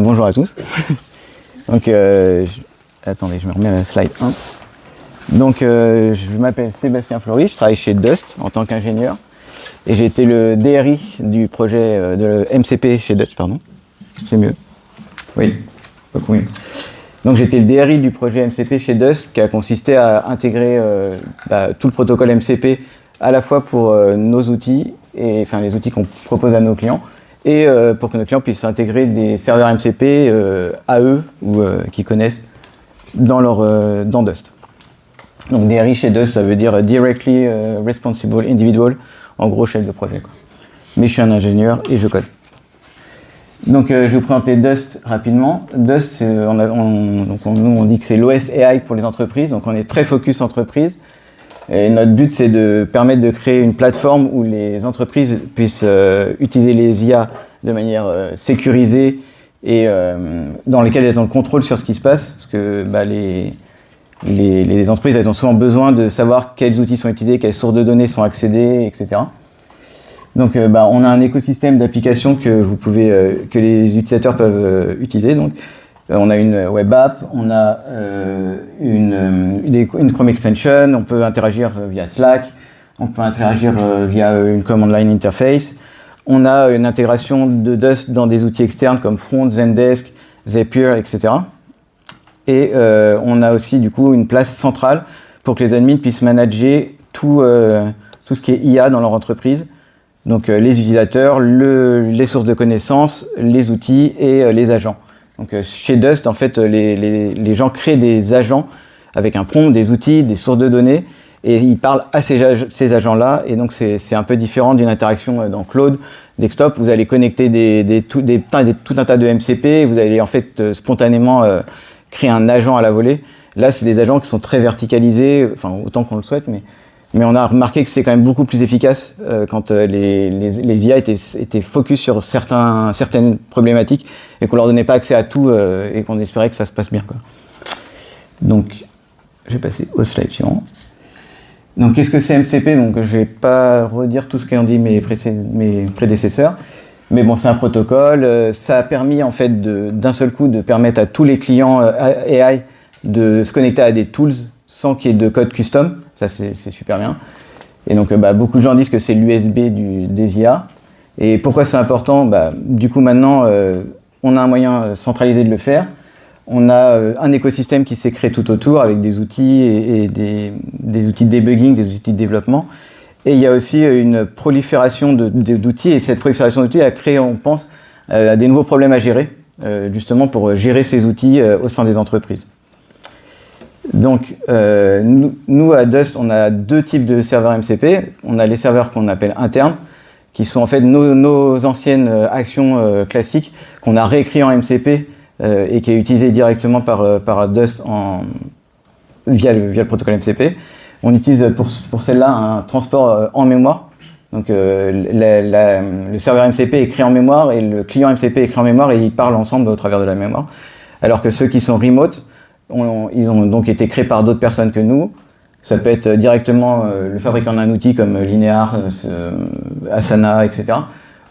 Bonjour à tous. Donc, attendez, je me remets à la slide 1. Donc, je m'appelle Sébastien Flory, je travaille chez Dust en tant qu'ingénieur. Et j'ai été le DRI du projet de MCP chez Dust, pardon. C'est mieux? Oui, beaucoup mieux. Donc, j'étais le DRI du projet MCP chez Dust, qui a consisté à intégrer tout le protocole MCP à la fois pour nos outils, enfin les outils qu'on propose à nos clients, et pour que nos clients puissent intégrer des serveurs MCP à eux ou qu'ils connaissent dans Dust. Donc DRI chez Dust, ça veut dire Directly Responsible Individual, en gros chef de projet, quoi. Mais je suis un ingénieur et je code. Donc je vais vous présenter Dust rapidement. Dust, on dit que c'est l'OS AI pour les entreprises, donc on est très focus entreprise. Et notre but, c'est de permettre de créer une plateforme où les entreprises puissent utiliser les IA de manière sécurisée et dans lesquelles elles ont le contrôle sur ce qui se passe. Parce que les entreprises, elles ont souvent besoin de savoir quels outils sont utilisés, quelles sources de données sont accédées, etc. Donc, on a un écosystème d'applications que les utilisateurs peuvent utiliser. Donc, on a une web app, on a une Chrome extension, on peut interagir via Slack, on peut interagir via une command line interface. On a une intégration de Dust dans des outils externes comme Front, Zendesk, Zapier, etc. Et on a aussi du coup une place centrale pour que les admins puissent manager tout ce qui est IA dans leur entreprise. Donc les utilisateurs, les sources de connaissances, les outils et les agents. Donc chez Dust, en fait, les gens créent des agents avec un prompt, des outils, des sources de données, et ils parlent à ces agents-là. Et donc c'est un peu différent d'une interaction dans Cloud, Desktop. Vous allez connecter tout un tas de MCP, et vous allez en fait spontanément créer un agent à la volée. Là, c'est des agents qui sont très verticalisés, enfin autant qu'on le souhaite, mais on a remarqué que c'est quand même beaucoup plus efficace quand les IA étaient focus sur certaines problématiques et qu'on leur donnait pas accès à tout et qu'on espérait que ça se passe bien, quoi. Donc, je vais passer au slide suivant. Donc, qu'est-ce que c'est MCP? Donc, je vais pas redire tout ce qu'ont dit mes prédécesseurs, mais bon, c'est un protocole. Ça a permis en fait d'un seul coup de permettre à tous les clients AI de se connecter à des tools sans qu'il y ait de code custom. Ça, c'est super bien. Et donc, beaucoup de gens disent que c'est l'USB des IA. Et pourquoi c'est important? Du coup, maintenant, on a un moyen centralisé de le faire. On a un écosystème qui s'est créé tout autour avec des outils et des outils de debugging, des outils de développement. Et il y a aussi une prolifération d'outils. Et cette prolifération d'outils a créé, on pense, des nouveaux problèmes à gérer, justement pour gérer ces outils au sein des entreprises. Donc, nous, à Dust, on a deux types de serveurs MCP. On a les serveurs qu'on appelle internes, qui sont en fait nos anciennes actions classiques qu'on a réécrit en MCP et qui est utilisé directement par Dust via le protocole MCP. On utilise pour celle-là un transport en mémoire. Donc, le serveur MCP est créé en mémoire et le client MCP est créé en mémoire et ils parlent ensemble au travers de la mémoire. Alors que ceux qui sont remote, ils ont donc été créés par d'autres personnes que nous. Ça peut être directement le fabricant d'un outil comme Linear, Asana, etc.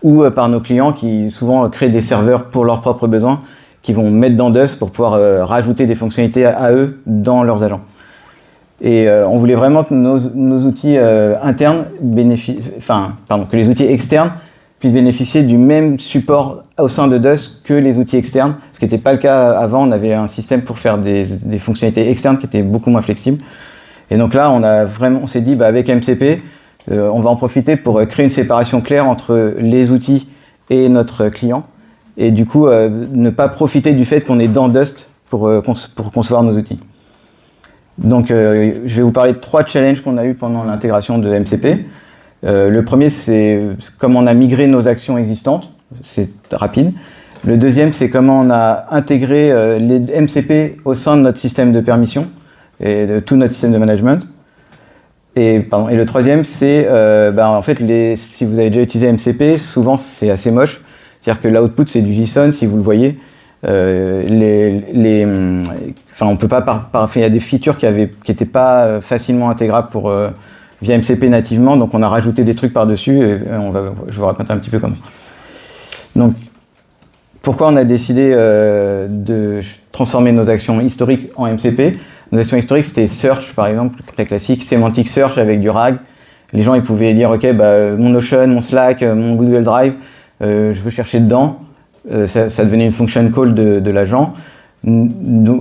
Ou par nos clients qui souvent créent des serveurs pour leurs propres besoins, qui vont mettre dans Dust pour pouvoir rajouter des fonctionnalités à eux dans leurs agents. Et on voulait vraiment que nos outils internes que les outils externes puissent bénéficier du même support au sein de Dust que les outils externes, ce qui n'était pas le cas avant. On avait un système pour faire des fonctionnalités externes qui étaient beaucoup moins flexibles. Et donc là, on s'est dit, avec MCP, on va en profiter pour créer une séparation claire entre les outils et notre client. Et du coup, ne pas profiter du fait qu'on est dans Dust pour concevoir nos outils. Donc, je vais vous parler de 3 challenges qu'on a eu pendant l'intégration de MCP. Le premier, c'est comment on a migré nos actions existantes. C'est rapide. Le deuxième, c'est comment on a intégré les MCP au sein de notre système de permission et de tout notre système de management. Et le troisième, c'est en fait, si vous avez déjà utilisé MCP, souvent c'est assez moche. C'est-à-dire que l'output, c'est du JSON, si vous le voyez. On peut pas il y a des features qui étaient pas facilement intégrables via MCP nativement, donc on a rajouté des trucs par-dessus et je vais vous raconter un petit peu comment. Donc, pourquoi on a décidé de transformer nos actions historiques en MCP? Nos actions historiques, c'était search, par exemple, très classique, semantic search avec du RAG. Les gens, ils pouvaient dire, OK, mon Notion, mon Slack, mon Google Drive, je veux chercher dedans. Ça devenait une function call de l'agent.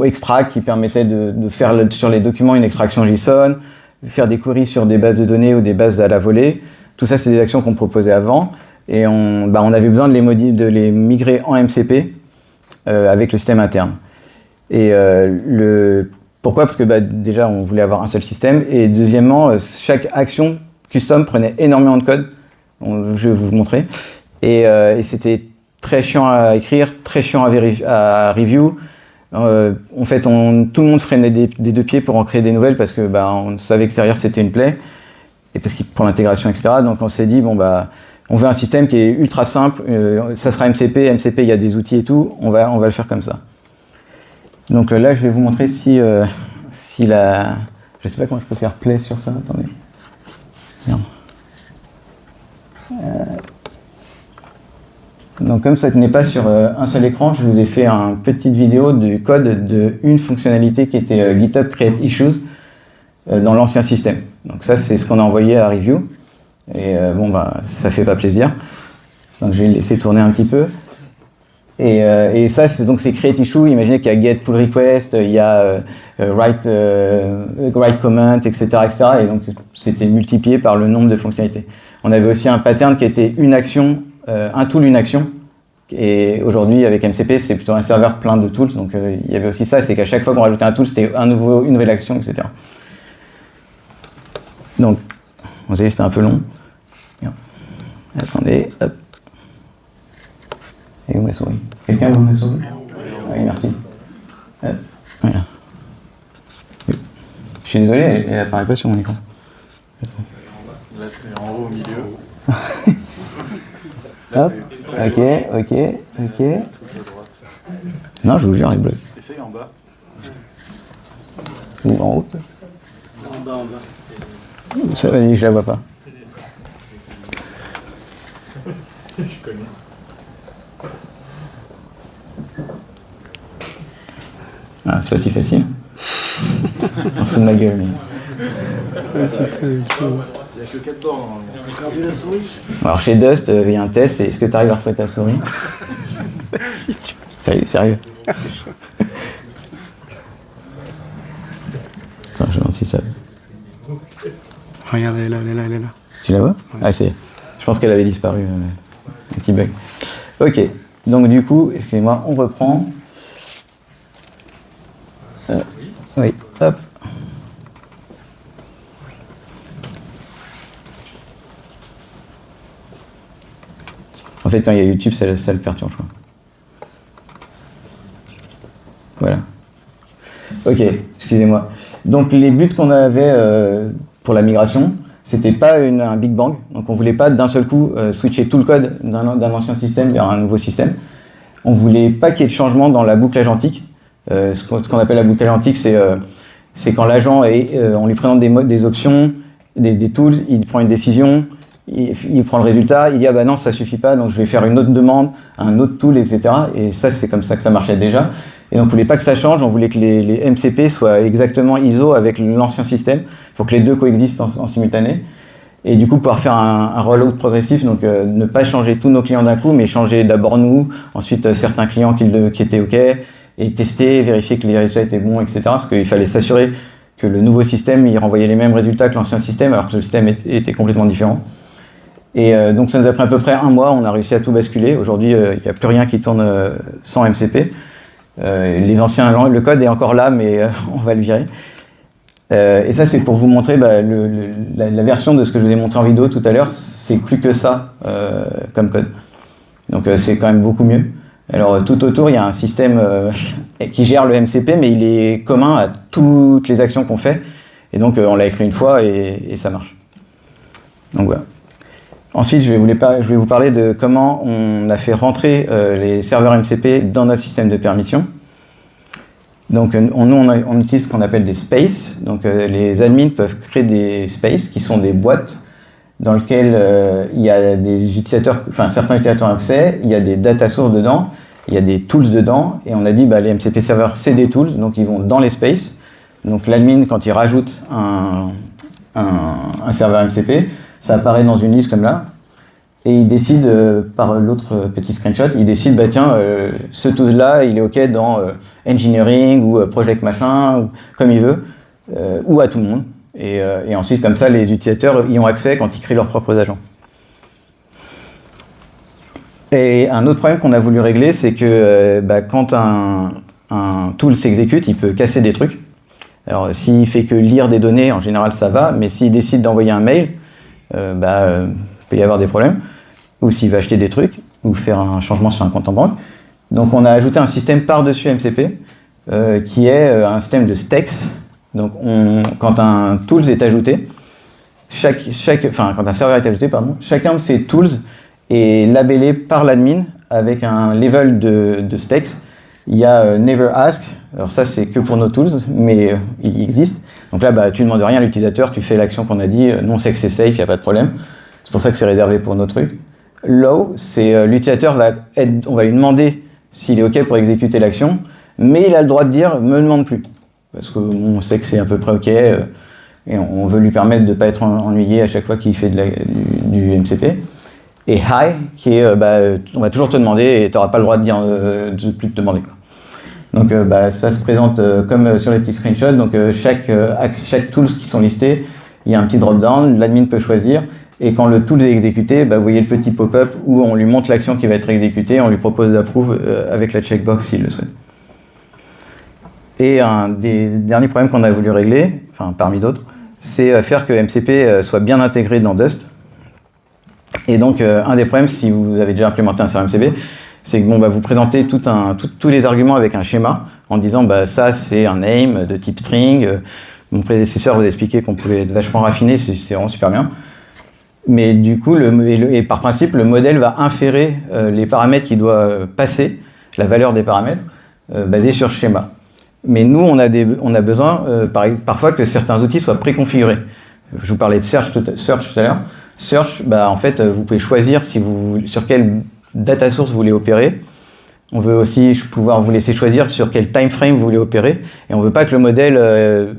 Extract qui permettait de faire sur les documents une extraction JSON, faire des queries sur des bases de données ou des bases à la volée. Tout ça, c'est des actions qu'on proposait avant. Et on avait besoin de les migrer en MCP avec le système interne. Et pourquoi? Parce que déjà, on voulait avoir un seul système. Et deuxièmement, chaque action custom prenait énormément de code. Je vais vous montrer. Et c'était très chiant à écrire, très chiant à review. En fait, tout le monde freinait des deux pieds pour en créer des nouvelles parce que on savait que derrière c'était une plaie. Et parce qu'il pour l'intégration, etc. Donc on s'est dit, on veut un système qui est ultra simple, ça sera MCP, il y a des outils et tout, on va le faire comme ça. Donc là, je vais vous montrer si la... Je sais pas comment je peux faire play sur ça, attendez. Merde. Donc comme ça ne tenait pas sur un seul écran, je vous ai fait une petite vidéo du code d'une fonctionnalité qui était GitHub Create Issues dans l'ancien système. Donc ça, c'est ce qu'on a envoyé à review. Et ça fait pas plaisir. Donc je vais laisser tourner un petit peu. Et ça, c'est create issue. Imaginez qu'il y a get pull request, il y a write comment, etc., etc. Et donc c'était multiplié par le nombre de fonctionnalités. On avait aussi un pattern qui était une action, un tool, une action. Et aujourd'hui, avec MCP, c'est plutôt un serveur plein de tools. Donc il y avait aussi ça, c'est qu'à chaque fois qu'on rajoutait un tool, c'était une nouvelle action, etc. Donc, vous savez, c'était un peu long. Bien. Attendez, hop. Et où ma souris? Quelqu'un veut ma souris? Oui, merci. Hop. Voilà. Oui. Je suis désolé, elle apparaît pas sur mon écran. Là, c'est en haut au milieu. Hop. Ok. Non, je vous jure, il bloque. Essaye en bas. Ou en haut? En bas. Ça, vas-y, je la vois pas. Je connais. Ah, c'est pas si facile. En dessous de ma gueule, mais... Il n'y a que 4 bords normalement. Alors chez Dust, il y a un test, et est-ce que tu arrives à retrouver ta souris? Sérieux. Attends, je vais voir si ça... Regarde, elle est là. Tu la vois? Ouais. Ah, je pense qu'elle avait disparu, un petit bug. Ok, donc du coup, excusez-moi, on reprend. Oui, hop. En fait, quand il y a YouTube, ça le perturbe, je crois. Voilà. Ok, excusez-moi. Donc les buts qu'on avait pour la migration, c'était pas un Big Bang. Donc on voulait pas d'un seul coup switcher tout le code d'un ancien système vers un nouveau système. On voulait pas qu'il y ait de changement dans la boucle agentique. Ce qu'on appelle la boucle agentique, c'est quand l'agent on lui présente des options, des tools, il prend une décision, il prend le résultat, il dit ah bah non ça suffit pas, donc je vais faire une autre demande, un autre tool, etc. Et ça c'est comme ça que ça marchait déjà. Et donc on voulait pas que ça change, on voulait que les MCP soient exactement ISO avec l'ancien système pour que les deux coexistent en simultané. Et du coup pouvoir faire un rollout progressif, donc ne pas changer tous nos clients d'un coup, mais changer d'abord nous, ensuite certains clients qui étaient OK, et tester, vérifier que les résultats étaient bons, etc. Parce qu'il fallait s'assurer que le nouveau système il renvoyait les mêmes résultats que l'ancien système, alors que le système était complètement différent. Et donc ça nous a pris à peu près un mois, on a réussi à tout basculer. Aujourd'hui, il n'y a plus rien qui tourne sans MCP. Les anciens, le code est encore là, mais on va le virer. Et ça, c'est pour vous montrer la version de ce que je vous ai montré en vidéo tout à l'heure, c'est plus que ça comme code. Donc c'est quand même beaucoup mieux. Alors tout autour, il y a un système qui gère le MCP, mais il est commun à toutes les actions qu'on fait. Et donc on l'a écrit une fois et ça marche. Donc voilà. Ensuite, je vais vous parler de comment on a fait rentrer les serveurs MCP dans notre système de permission. Donc, on utilise ce qu'on appelle des spaces. Donc, les admins peuvent créer des spaces qui sont des boîtes dans lesquelles il y a des utilisateurs, enfin certains utilisateurs ont accès, il y a des data sources dedans, il y a des tools dedans, et on a dit les MCP serveurs c'est des tools, donc ils vont dans les spaces. Donc l'admin, quand il rajoute un serveur MCP, ça apparaît dans une liste comme là, et il décide, par l'autre petit screenshot, il décide, tiens, ce tool-là, il est OK dans engineering ou project machin, ou, comme il veut, ou à tout le monde. Et ensuite, comme ça, les utilisateurs y ont accès quand ils créent leurs propres agents. Et un autre problème qu'on a voulu régler, c'est que quand un tool s'exécute, il peut casser des trucs. Alors, s'il fait que lire des données, en général, ça va, mais s'il décide d'envoyer un mail, il peut y avoir des problèmes, ou s'il va acheter des trucs, ou faire un changement sur un compte en banque. Donc, on a ajouté un système par-dessus MCP, qui est un système de STEX. Donc, quand un tools est ajouté, quand un serveur est ajouté, chacun de ces tools est labellé par l'admin avec un level de STEX. Il y a Never Ask, alors ça c'est que pour nos tools, mais il existe. Donc là, tu ne demandes rien à l'utilisateur, tu fais l'action qu'on a dit, non c'est que c'est safe, il n'y a pas de problème. C'est pour ça que c'est réservé pour nos trucs. Low, c'est l'utilisateur on va lui demander s'il est OK pour exécuter l'action, mais il a le droit de dire, me demande plus. Parce qu'on sait que c'est à peu près OK, et on veut lui permettre de ne pas être ennuyé à chaque fois qu'il fait du MCP. Et high, qui est, on va toujours te demander et tu n'auras pas le droit de dire de plus te demander. Quoi. Donc ça se présente comme sur les petits screenshots. Donc chaque tools qui sont listés, il y a un petit drop-down, l'admin peut choisir. Et quand le tool est exécuté, vous voyez le petit pop-up où on lui montre l'action qui va être exécutée, on lui propose d'approve avec la checkbox s'il le souhaite. Et un des derniers problèmes qu'on a voulu régler, enfin parmi d'autres, c'est faire que MCP soit bien intégré dans Dust. Et donc, un des problèmes, si vous avez déjà implémenté un serveur MCP, c'est que vous présentez tous les arguments avec un schéma en disant ça c'est un name de type string. Mon prédécesseur vous a expliqué qu'on pouvait être vachement raffiné, c'est vraiment super bien. Mais du coup, et par principe, le modèle va inférer les paramètres qu'il doit passer, la valeur des paramètres, basés sur ce schéma. Mais nous, on a besoin parfois que certains outils soient préconfigurés. Je vous parlais de search tout à l'heure. Search, en fait, vous pouvez choisir sur quelle data source vous voulez opérer. On veut aussi pouvoir vous laisser choisir sur quel time frame vous voulez opérer. Et on ne veut pas que le modèle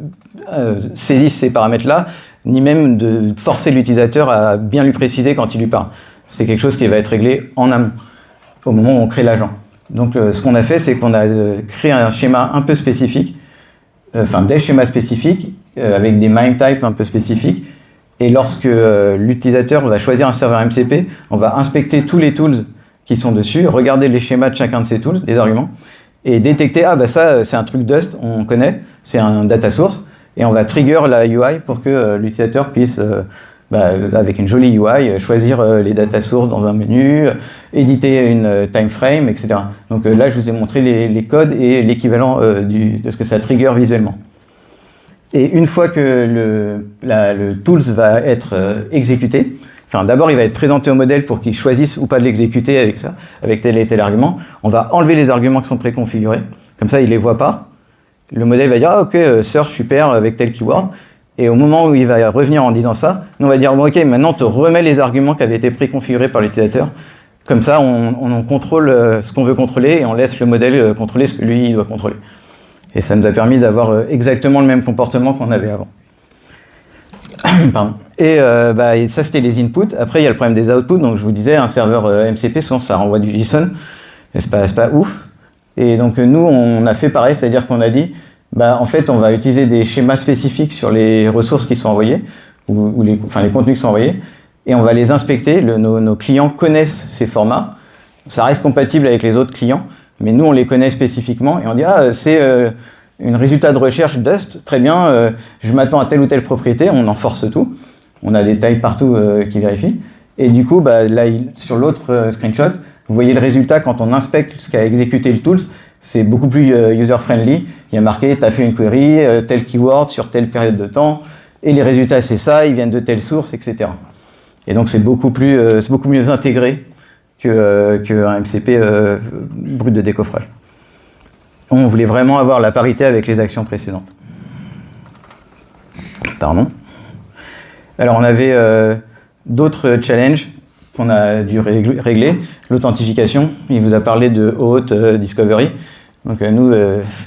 saisisse ces paramètres-là, ni même de forcer l'utilisateur à bien lui préciser quand il lui parle. C'est quelque chose qui va être réglé en amont, au moment où on crée l'agent. Donc, ce qu'on a fait, c'est qu'on a créé un schéma un peu spécifique, des schémas spécifiques, avec des MIME types un peu spécifiques. Et lorsque l'utilisateur va choisir un serveur MCP, on va inspecter tous les tools qui sont dessus, regarder les schémas de chacun de ces tools, des arguments, et détecter, ça c'est un truc Dust, on connaît, c'est un data source, et on va trigger la UI pour que l'utilisateur puisse, avec une jolie UI, choisir les data sources dans un menu, éditer une time frame, etc. Donc là, je vous ai montré les codes et l'équivalent de ce que ça trigger visuellement. Et une fois que le tools va être exécuté, d'abord il va être présenté au modèle pour qu'il choisisse ou pas de l'exécuter avec ça, avec tel et tel argument. On va enlever les arguments qui sont préconfigurés, comme ça il les voit pas. Le modèle va dire ok, search super avec tel keyword. Et au moment où il va revenir en disant ça, nous on va dire ok, maintenant on te remet les arguments qui avaient été préconfigurés par l'utilisateur. Comme ça on contrôle ce qu'on veut contrôler et on laisse le modèle contrôler ce que lui il doit contrôler. Et ça nous a permis d'avoir exactement le même comportement qu'on avait avant. Pardon. Et ça, c'était les inputs. Après, il y a le problème des outputs. Donc, je vous disais, un serveur MCP, souvent, ça renvoie du JSON. Et c'est pas ouf. Et donc, nous, on a fait pareil. C'est-à-dire qu'on a dit, en fait, on va utiliser des schémas spécifiques sur les ressources qui sont envoyées, ou les contenus qui sont envoyés. Et on va les inspecter. Nos clients connaissent ces formats. Ça reste compatible avec les autres clients. Mais nous, on les connaît spécifiquement et on dit c'est un résultat de recherche Dust, très bien, je m'attends à telle ou telle propriété, on en force tout. On a des tags partout qui vérifient. Et du coup, là, sur l'autre screenshot, vous voyez le résultat quand on inspecte ce qu'a exécuté le tools, c'est beaucoup plus user-friendly. Il y a marqué, tu as fait une query, tel keyword sur telle période de temps, et les résultats, c'est ça, ils viennent de telle source, etc. Et donc, c'est beaucoup mieux intégré qu'un MCP brut de décoffrage. On voulait vraiment avoir la parité avec les actions précédentes. Pardon. Alors on avait d'autres challenges qu'on a dû régler. L'authentification, il vous a parlé de OAuth Discovery. Donc nous,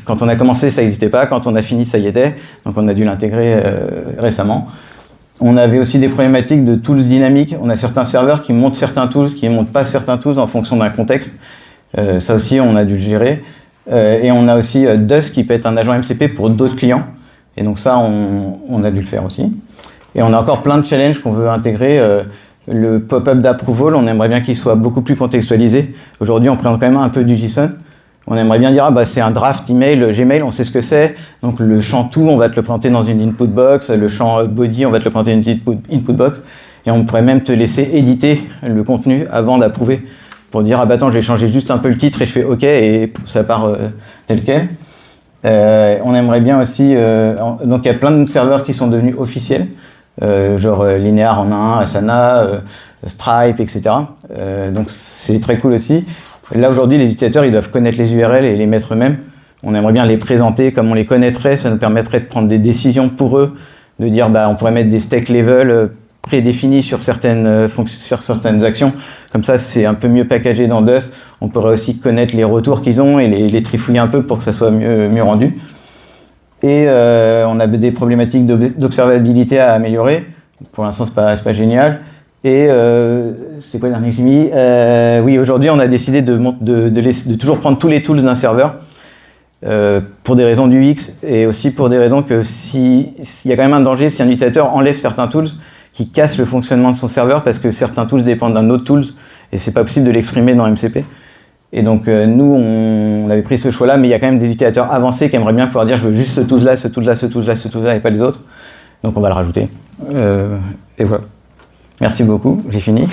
quand on a commencé, ça n'existait pas. Quand on a fini, ça y était. Donc on a dû l'intégrer récemment. On avait aussi des problématiques de tools dynamiques. On a certains serveurs qui montent certains tools, qui ne montent pas certains tools en fonction d'un contexte. Ça aussi, on a dû le gérer. Et on a aussi Dusk qui peut être un agent MCP pour d'autres clients. Et donc ça, on a dû le faire aussi. Et on a encore plein de challenges qu'on veut intégrer. Le pop-up d'approval, on aimerait bien qu'il soit beaucoup plus contextualisé. Aujourd'hui, on présente quand même un peu du JSON. On aimerait bien dire, c'est un draft email, Gmail, on sait ce que c'est. Donc le champ tout, on va te le présenter dans une input box. Le champ body, on va te le présenter dans une input box. Et on pourrait même te laisser éditer le contenu avant d'approuver. Pour dire, attends, je vais changer juste un peu le titre et je fais OK et ça part tel quel. On aimerait bien aussi... donc il y a plein de serveurs qui sont devenus officiels. Genre Linear en a un, Asana, Stripe, etc. Donc c'est très cool aussi. Là aujourd'hui, les utilisateurs ils doivent connaître les URL et les mettre eux-mêmes. On aimerait bien les présenter comme on les connaîtrait, ça nous permettrait de prendre des décisions pour eux, de dire on pourrait mettre des stake level prédéfinis sur certaines actions. Comme ça, c'est un peu mieux packagé dans Dust. On pourrait aussi connaître les retours qu'ils ont et les trifouiller un peu pour que ça soit mieux rendu. Et on a des problématiques d'observabilité à améliorer. Pour l'instant, c'est pas génial. Et c'est quoi le dernier que j'ai mis ? Oui, aujourd'hui, on a décidé de toujours prendre tous les tools d'un serveur pour des raisons du UX et aussi pour des raisons que s'il y a quand même un danger si un utilisateur enlève certains tools qui cassent le fonctionnement de son serveur parce que certains tools dépendent d'un autre tools et c'est pas possible de l'exprimer dans MCP. Et donc nous, on avait pris ce choix-là, mais il y a quand même des utilisateurs avancés qui aimeraient bien pouvoir dire je veux juste ce tool-là, ce tool-là, ce tool-là, ce tool-là et pas les autres. Donc on va le rajouter. Et voilà. Merci beaucoup, j'ai fini.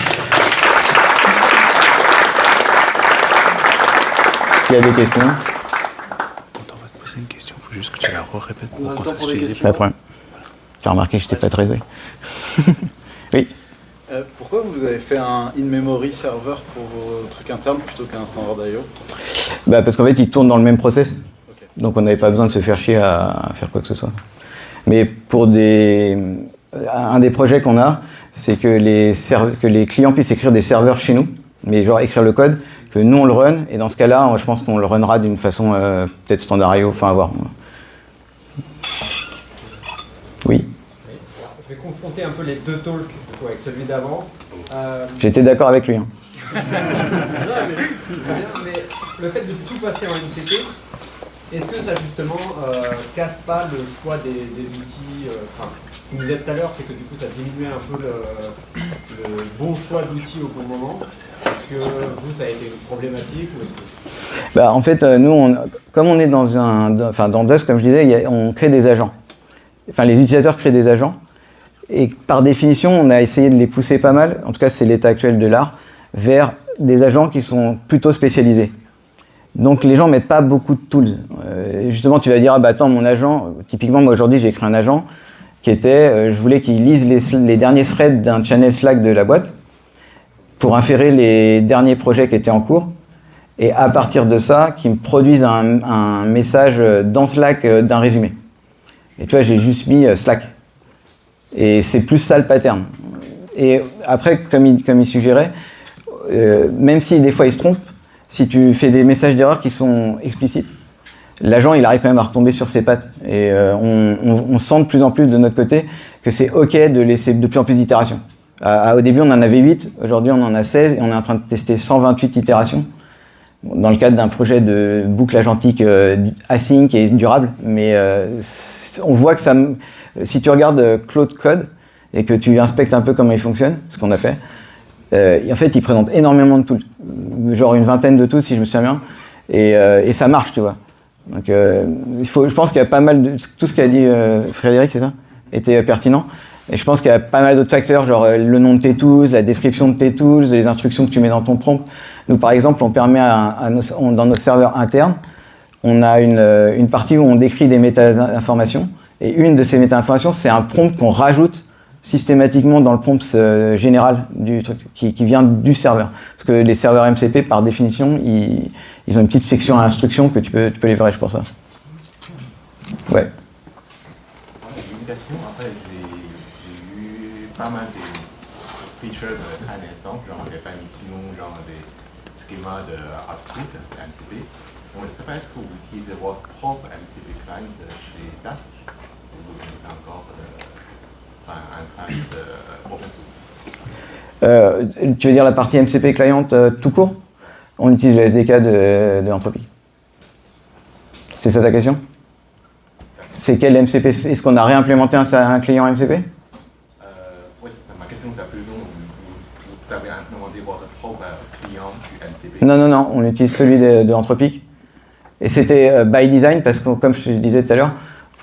S'il y a des questions. Quand on va te poser une question, il faut juste que tu la répètes pour qu'on sache utiliser. Pas de problème. Tu as remarqué que je n'étais pas très doué. Oui. Pourquoi vous avez fait un in-memory server pour vos trucs internes plutôt qu'un standard I/O ? Parce qu'en fait, ils tournent dans le même process. Okay. Donc on n'avait pas besoin de se faire chier à faire quoi que ce soit. Mais pour un des projets qu'on a, c'est que les clients puissent écrire des serveurs chez nous, mais genre écrire le code, que nous on le run, et dans ce cas-là, je pense qu'on le runnera d'une façon peut-être standard I/O, enfin à voir. Oui. Je vais confronter un peu les deux talks avec celui d'avant. J'étais d'accord avec lui. Hein. Mais le fait de tout passer en MCP, est-ce que ça justement casse pas le choix des outils ce qu'on disait tout à l'heure, c'est que du coup ça diminuait un peu le bon choix d'outils au bon moment. Est-ce que vous, ça a été une problématique ou est-ce que... En fait, nous, comme on est dans Dust, comme je disais, on crée des agents. Enfin, les utilisateurs créent des agents. Et par définition, on a essayé de les pousser pas mal, en tout cas c'est l'état actuel de l'art, vers des agents qui sont plutôt spécialisés. Donc les gens mettent pas beaucoup de tools. Justement, tu vas dire, attends, mon agent, typiquement moi aujourd'hui j'ai écrit un agent qui était, je voulais qu'il lise les derniers threads d'un channel Slack de la boîte pour inférer les derniers projets qui étaient en cours, et à partir de ça, qu'il me produise un message dans Slack d'un résumé. Et tu vois, j'ai juste mis Slack. Et c'est plus ça le pattern. Et après, comme il suggérait, même si des fois il se trompe, si tu fais des messages d'erreur qui sont explicites, l'agent il arrive quand même à retomber sur ses pattes. Et on sent de plus en plus de notre côté que c'est OK de laisser de plus en plus d'itérations. Au début on en avait 8, aujourd'hui on en a 16 et on est en train de tester 128 itérations dans le cadre d'un projet de boucle agentique async et durable. Mais on voit que ça... Si tu regardes Claude Code et que tu inspectes un peu comment il fonctionne, ce qu'on a fait, en fait, il présente énormément de tools, genre une vingtaine de tools si je me souviens bien, et ça marche, tu vois. Donc, je pense qu'il y a pas mal de... Tout ce qu'a dit Frédéric, c'est ça, était pertinent. Et je pense qu'il y a pas mal d'autres facteurs, genre le nom de tes tools, la description de tes tools, les instructions que tu mets dans ton prompt. Nous, par exemple, on permet dans nos serveurs internes, on a une partie où on décrit des méta-informations. Et une de ces méta-informations, c'est un prompt qu'on rajoute systématiquement dans le prompt général du truc, qui vient du serveur. Parce que les serveurs MCP, par définition, ils ont une petite section à instructions que tu peux leverage pour ça. Ouais. J'ai une question. Après, j'ai eu pas mal features, un exemple, genre des permissions, genre des schémas de output MCP. On ne sait pas, est-ce que vous utilisez votre propre MCP client chez Dust ou vous utilisez encore un client open source? Tu veux dire la partie MCP client tout court? On utilise le SDK de Anthropic. C'est ça ta question? C'est quel MCP? Est-ce qu'on a réimplémenté un client MCP? Oui, c'est ma question, c'est plus long. Vous avez implémenté votre propre client du MCP? Non, on utilise celui de Anthropic. Et c'était by design parce que, comme je te disais tout à l'heure,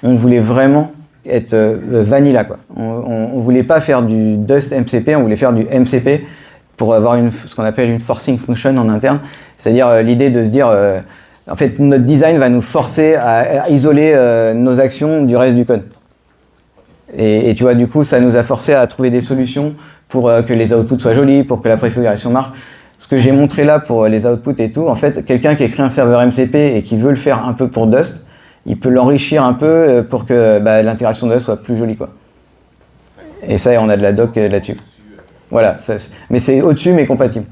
on voulait vraiment être vanilla, quoi. On voulait pas faire du Dust MCP, on voulait faire du MCP pour avoir ce qu'on appelle une forcing function en interne. C'est-à-dire l'idée de se dire, en fait, notre design va nous forcer à isoler nos actions du reste du code. Et tu vois, du coup, ça nous a forcé à trouver des solutions pour que les outputs soient jolis, pour que la préfiguration marche. Ce que j'ai montré là pour les outputs et tout, en fait, quelqu'un qui écrit un serveur MCP et qui veut le faire un peu pour Dust, il peut l'enrichir un peu pour que l'intégration Dust soit plus jolie, quoi. Et ça, on a de la doc là-dessus. Voilà, mais c'est au-dessus, mais compatible.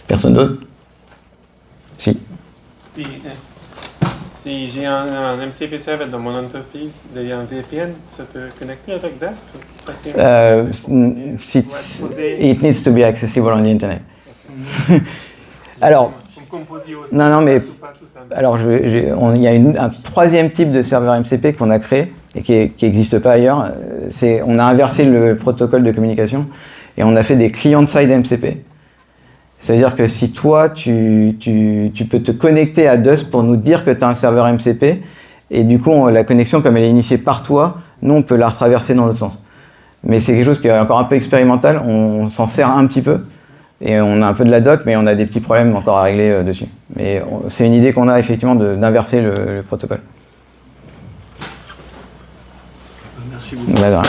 Personne d'autre? Si. Si j'ai un MCP server dans mon entreprise, il y a un VPN, ça peut connecter avec Dust? It needs to be accessible on the internet. Alors, non, mais alors il y a un troisième type de serveur MCP qu'on a créé et qui n'existe pas ailleurs. On a inversé le protocole de communication et on a fait des client-side MCP. C'est-à-dire que si toi, tu peux te connecter à Dust pour nous dire que tu as un serveur MCP, et du coup, la connexion, comme elle est initiée par toi, nous, on peut la retraverser dans l'autre sens. Mais c'est quelque chose qui est encore un peu expérimental, on s'en sert un petit peu, et on a un peu de la doc, mais on a des petits problèmes encore à régler dessus. Mais c'est une idée qu'on a effectivement d'inverser le protocole. Merci beaucoup. Voilà.